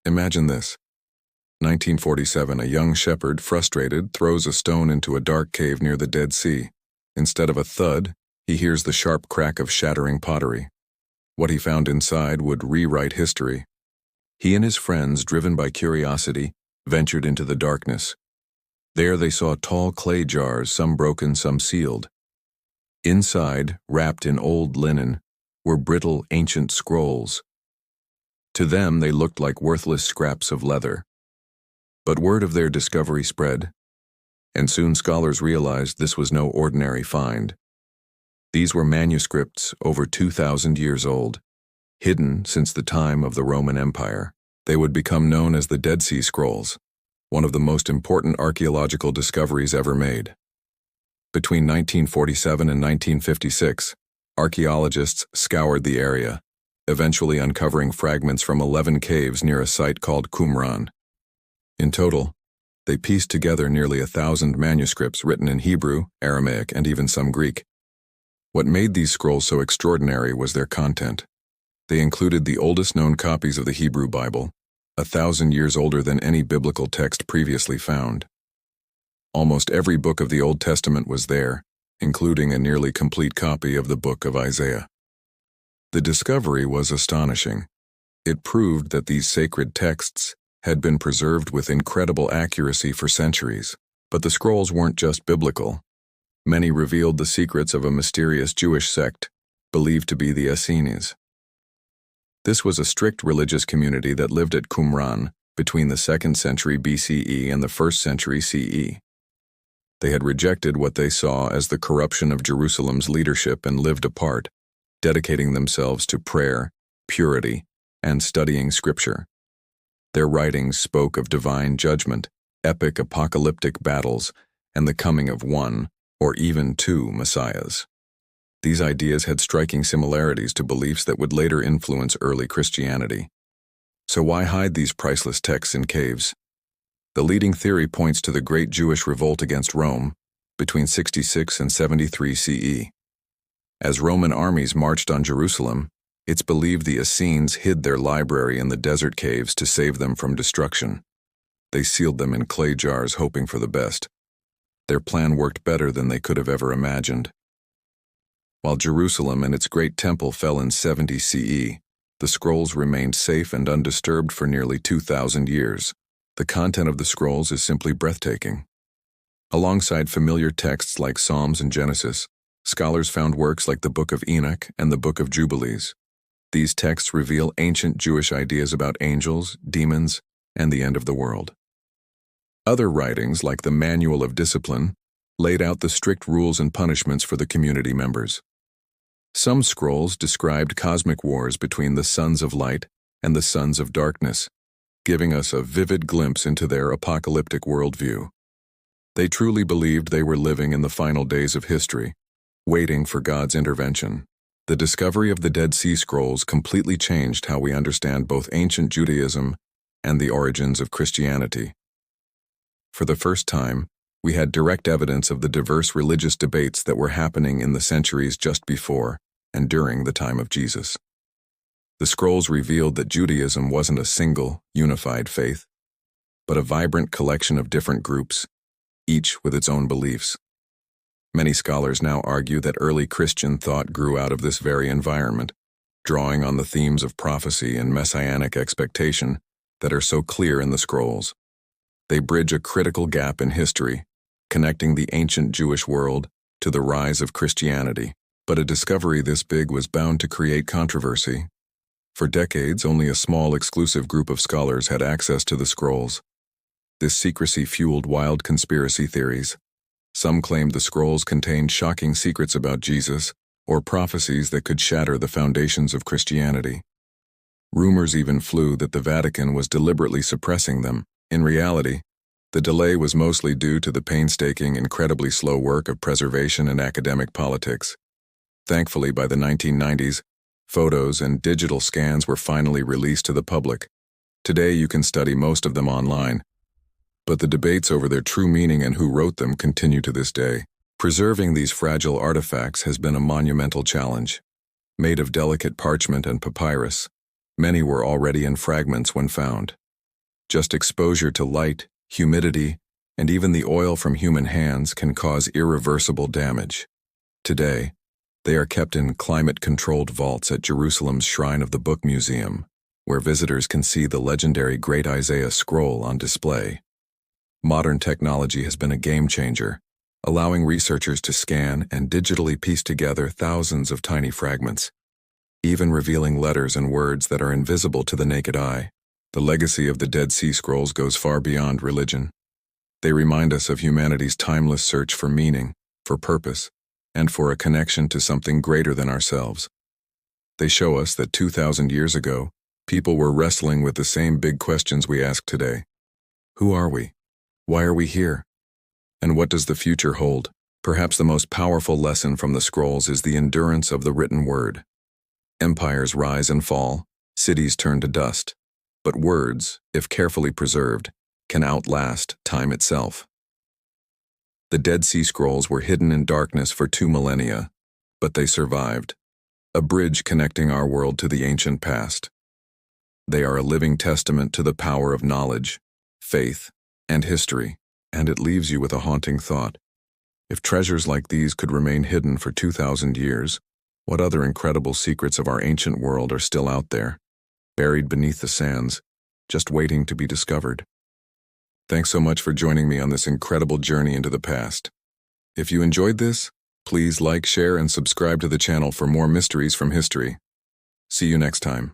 Imagine this. 1947, a young shepherd, frustrated, throws a stone into a dark cave near the Dead Sea. Instead of a thud, he hears the sharp crack of shattering pottery. What he found inside would rewrite history. He and his friends, driven by curiosity, ventured into the darkness. There they saw tall clay jars, some broken, some sealed. Inside, wrapped in old linen, were brittle, ancient scrolls. To them, they looked like worthless scraps of leather. But word of their discovery spread, and soon scholars realized this was no ordinary find. These were manuscripts over 2,000 years old, hidden since the time of the Roman Empire. They would become known as the Dead Sea Scrolls, one of the most important archaeological discoveries ever made. Between 1947 and 1956, archaeologists scoured the area, eventually uncovering fragments from 11 caves near a site called Qumran. In total, they pieced together nearly 1,000 manuscripts written in Hebrew, Aramaic, and even some Greek. What made these scrolls so extraordinary was their content. They included the oldest known copies of the Hebrew Bible, 1,000 years older than any biblical text previously found. Almost every book of the Old Testament was there, including a nearly complete copy of the book of Isaiah. The discovery was astonishing. It proved that these sacred texts had been preserved with incredible accuracy for centuries. But the scrolls weren't just biblical. Many revealed the secrets of a mysterious Jewish sect, believed to be the Essenes. This was a strict religious community that lived at Qumran between the 2nd century BCE and the 1st century CE. They had rejected what they saw as the corruption of Jerusalem's leadership and lived apart, dedicating themselves to prayer, purity, and studying Scripture. Their writings spoke of divine judgment, epic apocalyptic battles, and the coming of one, or even two, messiahs. These ideas had striking similarities to beliefs that would later influence early Christianity. So why hide these priceless texts in caves? The leading theory points to the Great Jewish Revolt against Rome between 66 and 73 CE. As Roman armies marched on Jerusalem, it's believed the Essenes hid their library in the desert caves to save them from destruction. They sealed them in clay jars, hoping for the best. Their plan worked better than they could have ever imagined. While Jerusalem and its great temple fell in 70 CE, the scrolls remained safe and undisturbed for nearly 2,000 years. The content of the scrolls is simply breathtaking. Alongside familiar texts like Psalms and Genesis, scholars found works like the Book of Enoch and the Book of Jubilees. These texts reveal ancient Jewish ideas about angels, demons, and the end of the world. Other writings, like the Manual of Discipline, laid out the strict rules and punishments for the community members. Some scrolls described cosmic wars between the sons of light and the sons of darkness, giving us a vivid glimpse into their apocalyptic worldview. They truly believed they were living in the final days of history, waiting for God's intervention. The discovery of the Dead Sea Scrolls completely changed how we understand both ancient Judaism and the origins of Christianity. For the first time, we had direct evidence of the diverse religious debates that were happening in the centuries just before and during the time of Jesus. The scrolls revealed that Judaism wasn't a single, unified faith, but a vibrant collection of different groups, each with its own beliefs. Many scholars now argue that early Christian thought grew out of this very environment, drawing on the themes of prophecy and messianic expectation that are so clear in the scrolls. They bridge a critical gap in history, connecting the ancient Jewish world to the rise of Christianity. But a discovery this big was bound to create controversy. For decades, only a small exclusive group of scholars had access to the scrolls. This secrecy fueled wild conspiracy theories. Some claimed the scrolls contained shocking secrets about Jesus or prophecies that could shatter the foundations of Christianity. Rumors even flew that the Vatican was deliberately suppressing them. In reality, the delay was mostly due to the painstaking, incredibly slow work of preservation and academic politics. Thankfully, by the 1990s, photos and digital scans were finally released to the public. Today, you can study most of them online. But the debates over their true meaning and who wrote them continue to this day. Preserving these fragile artifacts has been a monumental challenge. Made of delicate parchment and papyrus, many were already in fragments when found. Just exposure to light, humidity, and even the oil from human hands can cause irreversible damage. Today, they are kept in climate-controlled vaults at Jerusalem's Shrine of the Book Museum, where visitors can see the legendary Great Isaiah Scroll on display. Modern technology has been a game-changer, allowing researchers to scan and digitally piece together thousands of tiny fragments, even revealing letters and words that are invisible to the naked eye. The legacy of the Dead Sea Scrolls goes far beyond religion. They remind us of humanity's timeless search for meaning, for purpose, and for a connection to something greater than ourselves. They show us that 2,000 years ago, people were wrestling with the same big questions we ask today. Who are we? Why are we here? And what does the future hold? Perhaps the most powerful lesson from the scrolls is the endurance of the written word. Empires rise and fall, cities turn to dust, but words, if carefully preserved, can outlast time itself. The Dead Sea Scrolls were hidden in darkness for 2 millennia, but they survived, a bridge connecting our world to the ancient past. They are a living testament to the power of knowledge, faith, and history, and it leaves you with a haunting thought. If treasures like these could remain hidden for 2,000 years, what other incredible secrets of our ancient world are still out there, buried beneath the sands, just waiting to be discovered? Thanks so much for joining me on this incredible journey into the past. If you enjoyed this, please like, share, and subscribe to the channel for more mysteries from history. See you next time.